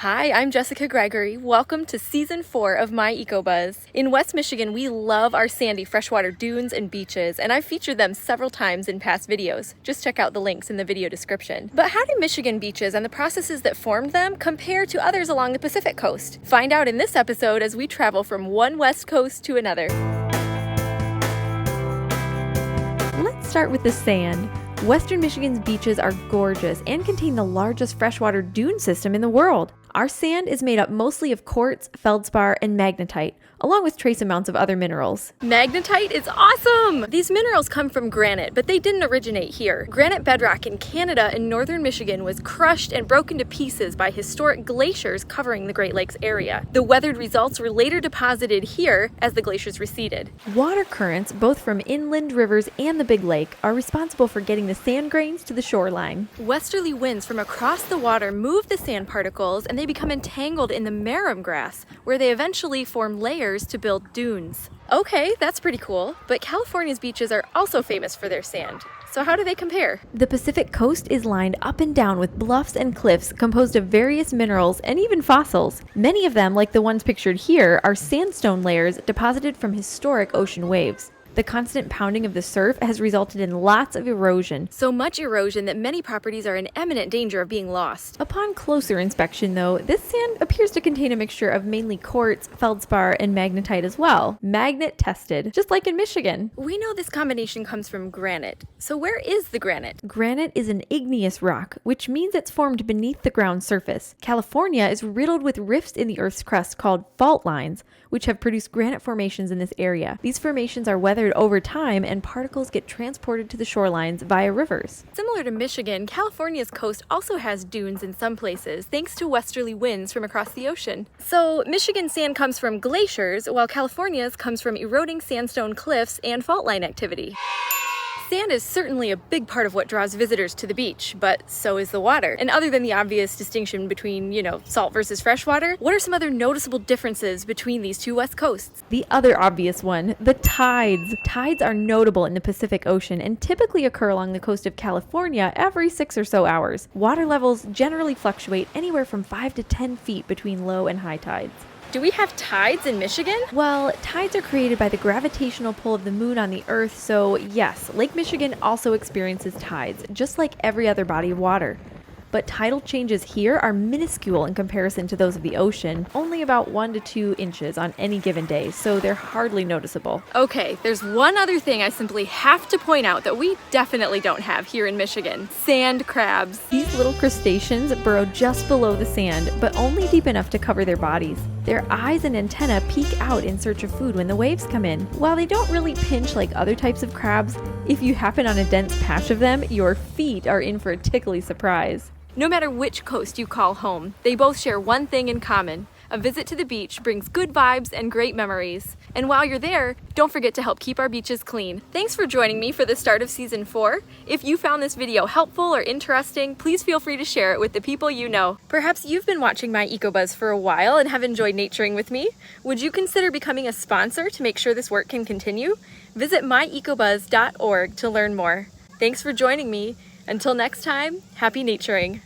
Hi, I'm Jessica Gregory. Welcome to Season 4 of My EcoBUZZ. In West Michigan, we love our sandy freshwater dunes and beaches, and I've featured them several times in past videos. Just check out the links in the video description. But how do Michigan beaches and the processes that formed them compare to others along the Pacific coast? Find out in this episode as we travel from one West Coast to another. Let's start with the sand. Western Michigan's beaches are gorgeous and contain the largest freshwater dune system in the world. Our sand is made up mostly of quartz, feldspar, and magnetite, along with trace amounts of other minerals. Magnetite is awesome! These minerals come from granite, but they didn't originate here. Granite bedrock in Canada and northern Michigan was crushed and broken to pieces by historic glaciers covering the Great Lakes area. The weathered results were later deposited here as the glaciers receded. Water currents, both from inland rivers and the Big Lake, are responsible for getting the sand grains to the shoreline. Westerly winds from across the water move the sand particles and they become entangled in the marram grass, where they eventually form layers to build dunes. Okay, that's pretty cool, but California's beaches are also famous for their sand. So how do they compare? The Pacific coast is lined up and down with bluffs and cliffs composed of various minerals and even fossils. Many of them, like the ones pictured here, are sandstone layers deposited from historic ocean waves. The constant pounding of the surf has resulted in lots of erosion, so much erosion that many properties are in imminent danger of being lost. Upon closer inspection, though, this sand appears to contain a mixture of mainly quartz, feldspar, and magnetite as well. Magnet tested, just like in Michigan. We know this combination comes from granite. So where is the granite? Granite is an igneous rock, which means it's formed beneath the ground surface. California is riddled with rifts in the Earth's crust called fault lines, which have produced granite formations in this area. These formations are weathered over time and particles get transported to the shorelines via rivers. Similar to Michigan, California's coast also has dunes in some places thanks to westerly winds from across the ocean. So Michigan sand comes from glaciers, while California's comes from eroding sandstone cliffs and fault line activity. Sand is certainly a big part of what draws visitors to the beach, but so is the water. And other than the obvious distinction between, salt versus freshwater, what are some other noticeable differences between these two west coasts? The other obvious one, the tides. Tides are notable in the Pacific Ocean and typically occur along the coast of California every 6 or so hours. Water levels generally fluctuate anywhere from 5 to 10 feet between low and high tides. Do we have tides in Michigan? Well, tides are created by the gravitational pull of the moon on the Earth, so yes, Lake Michigan also experiences tides, just like every other body of water. But tidal changes here are minuscule in comparison to those of the ocean, only about 1 to 2 inches on any given day, so they're hardly noticeable. Okay, there's one other thing I simply have to point out that we definitely don't have here in Michigan: sand crabs. These little crustaceans burrow just below the sand, but only deep enough to cover their bodies. Their eyes and antennae peek out in search of food when the waves come in. While they don't really pinch like other types of crabs, if you happen on a dense patch of them, your feet are in for a tickly surprise. No matter which coast you call home, they both share one thing in common. A visit to the beach brings good vibes and great memories. And while you're there, don't forget to help keep our beaches clean. Thanks for joining me for the start of Season 4. If you found this video helpful or interesting, please feel free to share it with the people you know. Perhaps you've been watching My EcoBUZZ for a while and have enjoyed naturing with me. Would you consider becoming a sponsor to make sure this work can continue? Visit myecobuzz.org to learn more. Thanks for joining me. Until next time, happy naturing.